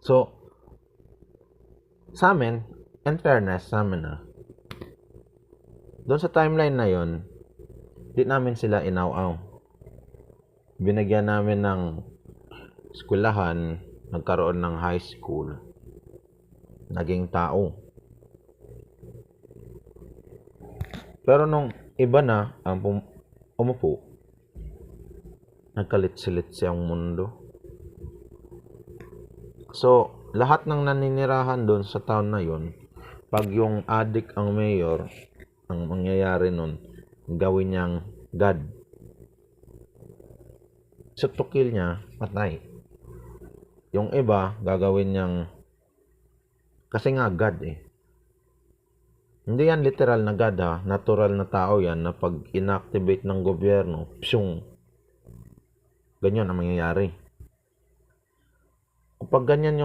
So, sa amin, in fairness sa amin doon sa timeline na yon, di namin sila inaw-aw. Binigyan namin ng eskwelahan, nagkaroon ng high school, naging tao. Pero nung iba na ang umupo, nagkalit-silit siyang mundo. So, lahat ng naninirahan doon sa town na yon, pag yung adik ang mayor, ang mangyayari nun, gawin niyang God. Sa tukil niya, patay. Yung iba, gagawin niyang, kasi nga God Hindi yan literal na God natural na tao yan na pag inactivate ng gobyerno, psyong, ganyan ang mangyayari. Kapag ganyan yung